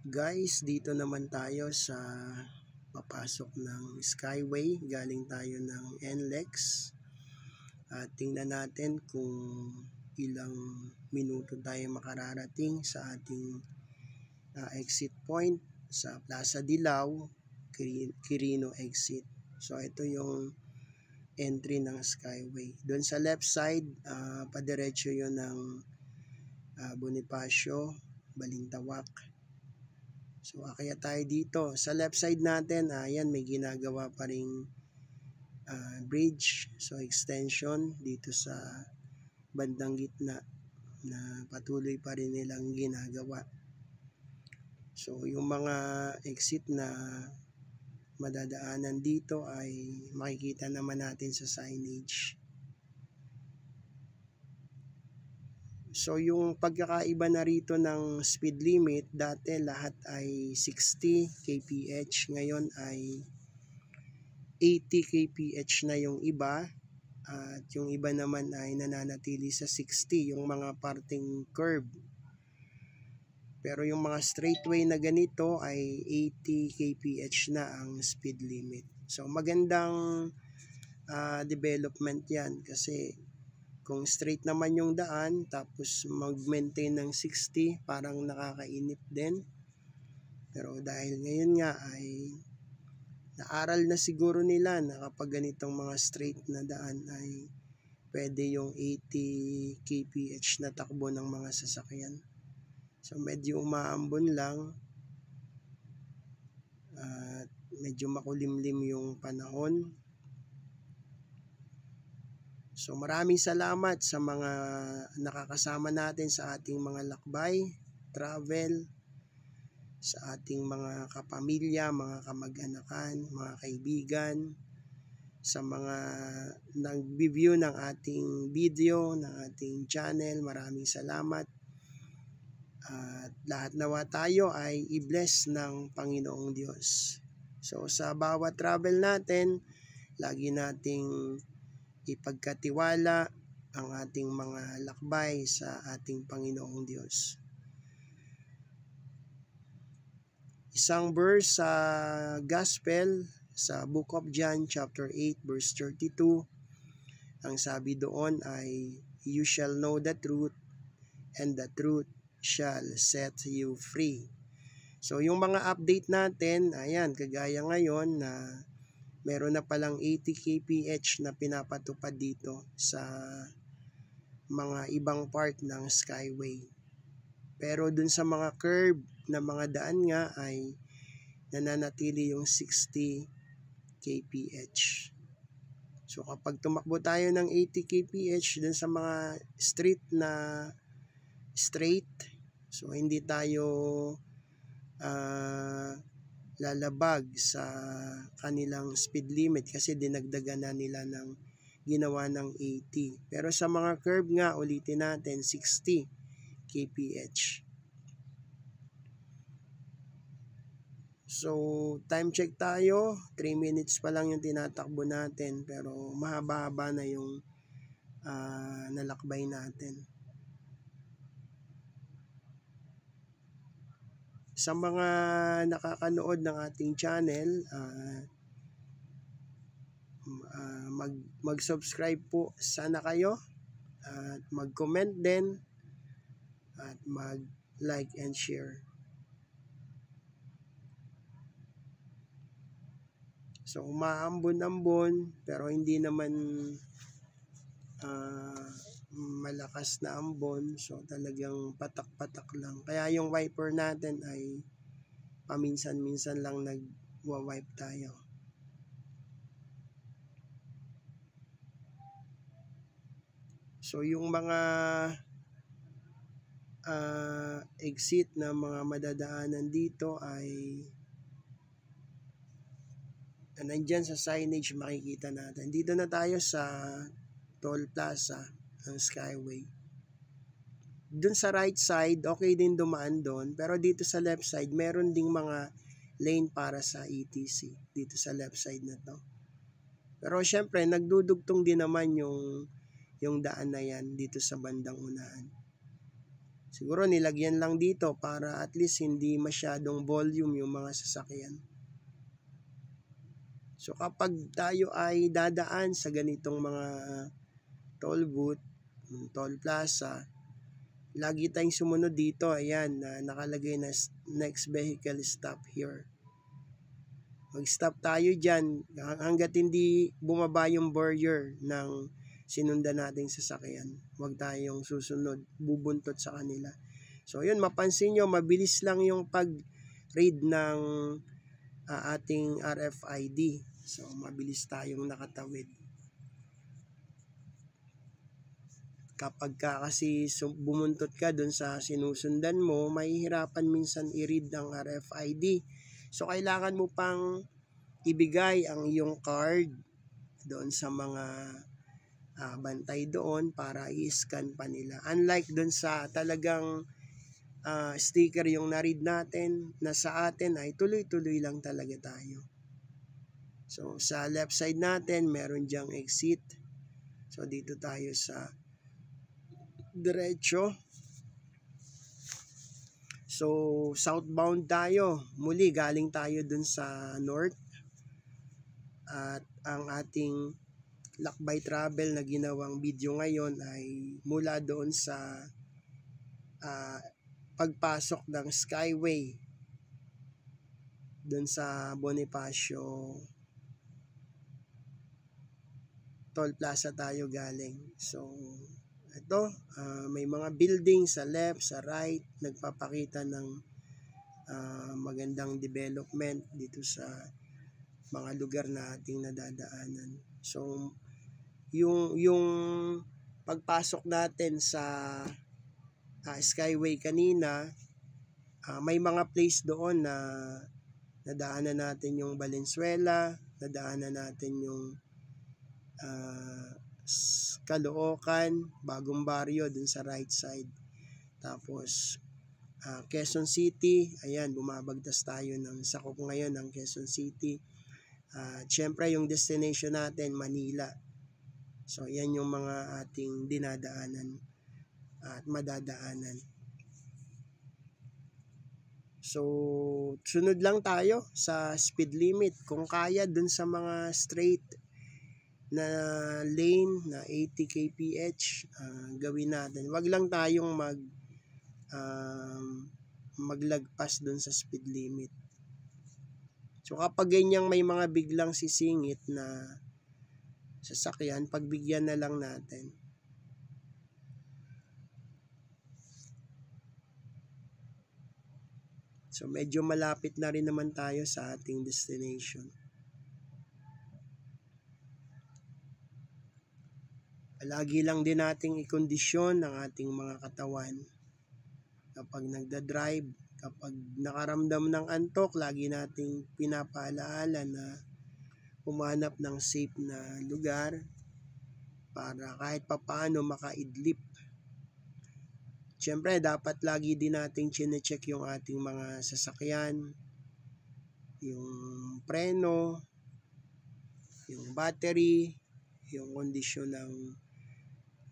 Guys, dito naman tayo sa papasok ng Skyway. Galing tayo ng NLEX. At tingnan natin kung ilang minuto tayo makararating sa ating exit point sa Plaza Dilao, Quirino exit. So ito yung entry ng Skyway. Doon sa left side, padiretso yun ng Bonifacio, Balintawak. So kaya tayo dito. Sa left side natin, ayan, may ginagawa pa ring bridge. So extension dito sa bandang gitna na patuloy pa rin nilang ginagawa. So yung mga exit na madadaanan dito ay makikita naman natin sa signage. So yung pagkakaiba na rito ng speed limit, dati lahat ay 60 kph, ngayon ay 80 kph na yung iba, at yung iba naman ay nananatili sa 60, yung mga parting curve. Pero yung mga straightway na ganito ay 80 kph na ang speed limit. So magandang development yan, kasi kung straight naman yung daan tapos mag-maintain ng 60, parang nakakainip din. Pero dahil ngayon nga ay naaral na siguro nila na kapag ganitong mga straight na daan ay pwede yung 80 kph na takbo ng mga sasakyan. So medyo umaambon lang at medyo makulimlim yung panahon. So maraming salamat sa mga nakakasama natin sa ating mga lakbay, travel, sa ating mga kapamilya, mga kamag-anakan, mga kaibigan, sa mga nag-view ng ating video, ng ating channel. Maraming salamat. At lahat nawa tayo ay i-bless ng Panginoong Diyos. So sa bawat travel natin, lagi nating ipagkatiwala ang ating mga lakbay sa ating Panginoong Diyos. Isang verse sa Gospel sa Book of John chapter 8 verse 32. Ang sabi doon ay, "You shall know the truth, and the truth shall set you free." So yung mga update natin, ayan, kagaya ngayon na meron na palang 80 kph na pinapatupad dito sa mga ibang part ng Skyway. Pero dun sa mga curve na mga daan nga ay nananatili yung 60 kph. So kapag tumakbo tayo ng 80 kph dun sa mga street na straight, so hindi tayo lalabag sa kanilang speed limit kasi dinagdagan na nila ng ginawa ng 80. Pero sa mga curve nga, ulitin natin, 60 kph. So time check tayo, 3 minutes pa lang yung tinatakbo natin, pero mahaba-haba na yung nalakbay natin. Sa mga nakakanood ng ating channel, mag-subscribe po sana kayo, at mag-comment din, at mag-like and share. So umaambon-ambon pero hindi naman malakas na ambon, so talagang patak-patak lang. Kaya yung wiper natin ay paminsan-minsan lang nagwa-wipe tayo. So yung mga exit na mga madadaanan dito ay nandyan sa signage, makikita natin. Dito na tayo sa Toll Plaza ng Skyway. Dun sa right side, okay din dumaan doon. Pero dito sa left side, meron ding mga lane para sa ETC. Dito sa left side na to. Pero syempre, nagdudugtong din naman yung daan na yan dito sa bandang unahan. Siguro nilagyan lang dito para at least hindi masyadong volume yung mga sasakyan. So kapag tayo ay dadaan sa ganitong mga toll booth, toll plaza, lagi tayong sumunod dito. Ayan, nakalagay na next vehicle stop here. Mag-stop tayo dyan hanggat hindi bumaba yung barrier ng sinundan nating sasakyan. Huwag tayong susunod, bubuntot sa kanila. So yun, mapansin nyo, mabilis lang yung pag-read ng ating RFID. So mabilis tayong nakatawid. Kapag kasi bumuntot ka dun sa sinusundan mo, mahihirapan minsan i-read ang RFID. So kailangan mo pang ibigay ang iyong card doon sa mga bantay doon para i-scan pa nila. Unlike doon sa talagang sticker yung na-read natin, na sa atin ay tuloy-tuloy lang talaga tayo. So sa left side natin, meron diyang exit. So dito tayo sa diretso. So southbound tayo. Muli galing tayo dun sa north. At ang ating lakbay travel na ginawang video ngayon ay mula doon sa pagpasok ng Skyway doon sa Bonifacio Toll Plaza tayo galing. So ito, may mga building sa left, sa right, nagpapakita ng magandang development dito sa mga lugar na ating nadadaanan. So yung pagpasok natin sa Skyway kanina, may mga place doon na nadaanan natin yung Valenzuela, nadaanan natin yung Caloocan, Bagong Barrio dun sa right side. Tapos Quezon City, ayan, bumabagtas tayo ng sakop ngayon ng Quezon City. Siyempre yung destination natin, Manila. So yan yung mga ating dinadaanan at madadaanan. So sunod lang tayo sa speed limit. Kung kaya dun sa mga straight na lane na 80 kph, gawin natin. Wag lang tayong maglagpas dun sa speed limit. So kapag ganyang may mga biglang sisingit na sasakyan, pagbigyan na lang natin. So medyo malapit na rin naman tayo sa ating destination. Palagi lang din nating ikondisyon ang ating mga katawan. Kapag nagda-drive, kapag nakaramdam ng antok, lagi nating pinapaalaala na humanap ng safe na lugar para kahit papaano makaidlip. Siyempre, dapat lagi din nating chine-check yung ating mga sasakyan, yung preno, yung battery, yung kondisyon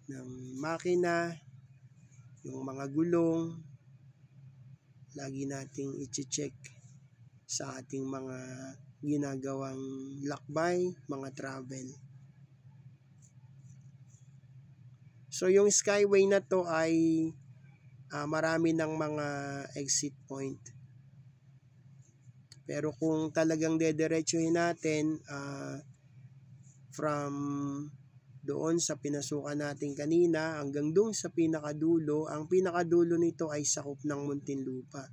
ng makina, yung mga gulong. Lagi nating i-check sa ating mga ginagawang lakbay, mga travel. So yung Skyway na to ay marami ng mga exit point. Pero kung talagang dediretsuhin natin from doon sa pinasukan natin kanina hanggang doon sa pinakadulo, ang pinakadulo nito ay sakop ng Muntinlupa.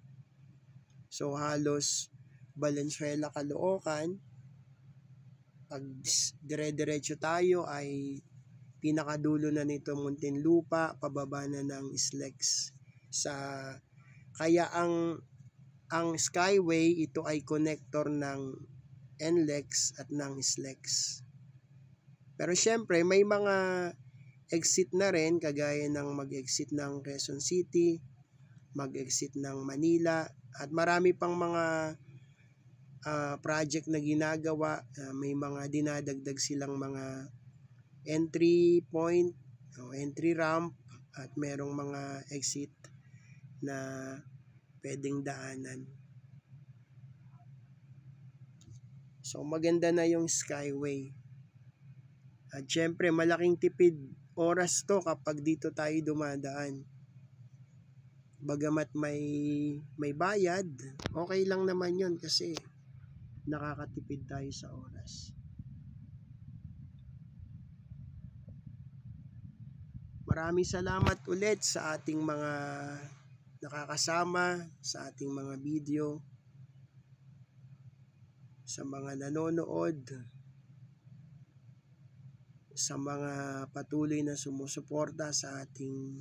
So halos Valenzuela, Caloocan. Pag dire-diretso tayo ay pinakadulo na nito Muntinlupa, pababa na ng SLEX. Kaya ang Skyway, ito ay connector ng NLEX at ng SLEX. Pero syempre may mga exit na rin, kagaya ng mag-exit ng Quezon City, mag-exit ng Manila, at marami pang mga project na ginagawa. May mga dinadagdag silang mga entry point o entry ramp, at merong mga exit na pwedeng daanan. So maganda na yung Skyway. At syempre malaking tipid oras to kapag dito tayo dumadaan. Bagamat may bayad, okay lang naman yun kasi nakakatipid tayo sa oras. Maraming salamat ulit sa ating mga nakakasama sa ating mga video, sa mga nanonood, sa mga patuloy na sumusuporta sa ating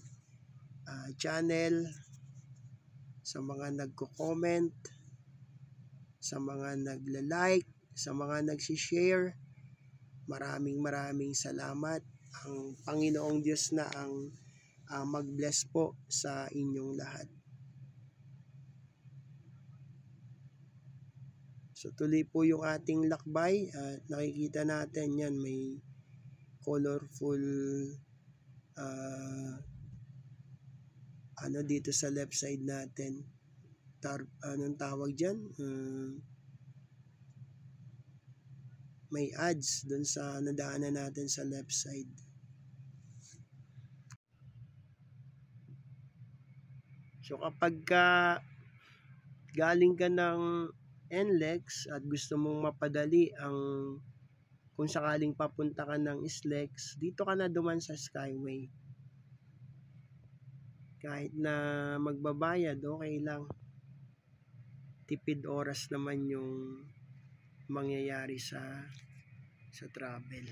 channel, sa mga nagko-comment, sa mga nagla-like, sa mga nagsi-share. Maraming salamat. Ang Panginoong Diyos na ang mag-bless po sa inyong lahat. So tuloy po yung ating lakbay at nakikita natin yan, may colorful dito sa left side natin. Anong tawag dyan? May ads dun sa nadaanan natin sa left side. So kapag galing ka ng NLEX at gusto mong mapadali kung sakaling papunta ka ng SLEX, dito ka na duman sa Skyway. Kahit na magbabayad, okay lang. Tipid oras naman yung mangyayari sa travel.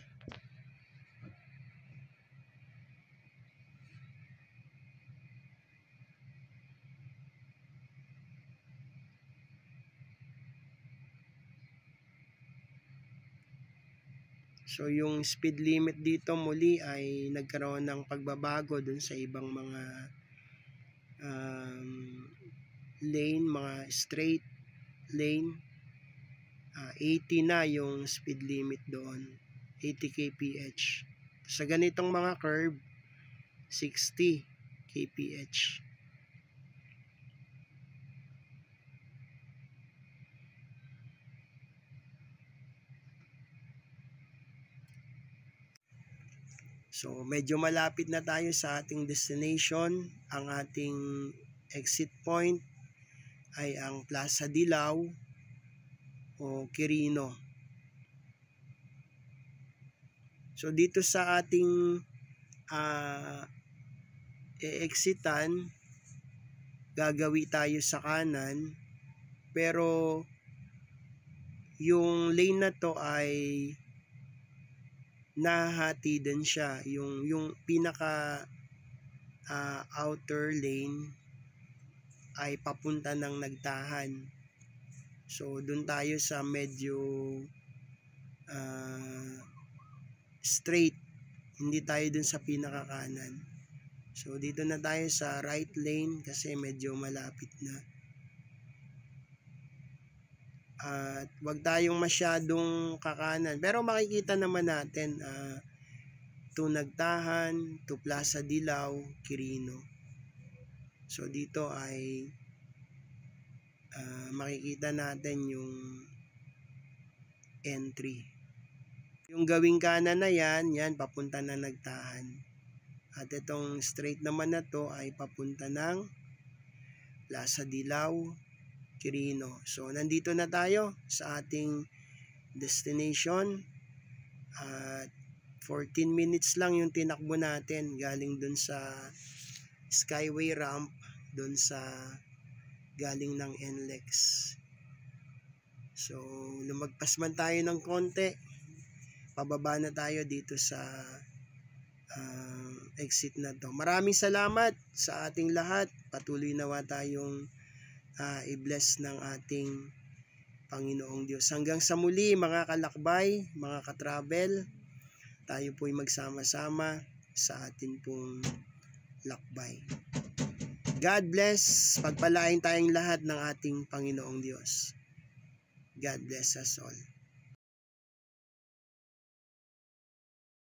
So yung speed limit dito muli ay nagkaroon ng pagbabago dun sa ibang mga lane, mga straight lane. 80 na yung speed limit doon, 80 kph. Sa ganitong mga curve, 60 kph. So medyo malapit na tayo sa ating destination. Ang ating exit point ay ang Plaza Dilao o Quirino. So dito sa ating e-exitan, gagawi tayo sa kanan, pero yung lane na to ay nahati din siya. Yung pinaka outer lane ay papunta ng Nagtahan. So dun tayo sa medyo straight, hindi tayo dun sa pinaka kanan. So dito na tayo sa right lane kasi medyo malapit na. At wag tayong masyadong kakanan, pero makikita naman natin to Nagtahan, to Plaza Dilao, Quirino. So dito ay makikita natin yung entry. Yung gawing kanan na yan papunta na Nagtahan. At itong straight naman na to ay papunta ng Plaza Dilao, Quirino. So nandito na tayo sa ating destination. At 14 minutes lang yung tinakbo natin galing dun sa Skyway ramp, dun sa galing ng NLEX. So lumagpas man tayo ng konti, pababa na tayo dito sa exit na to. Maraming salamat sa ating lahat. Patuloy nawa tayong i-bless ng ating Panginoong Diyos. Hanggang sa muli mga kalakbay, mga katravel, tayo po'y magsama-sama sa atin pong lakbay. God bless. Pagpalain tayong lahat ng ating Panginoong Diyos. God bless us all.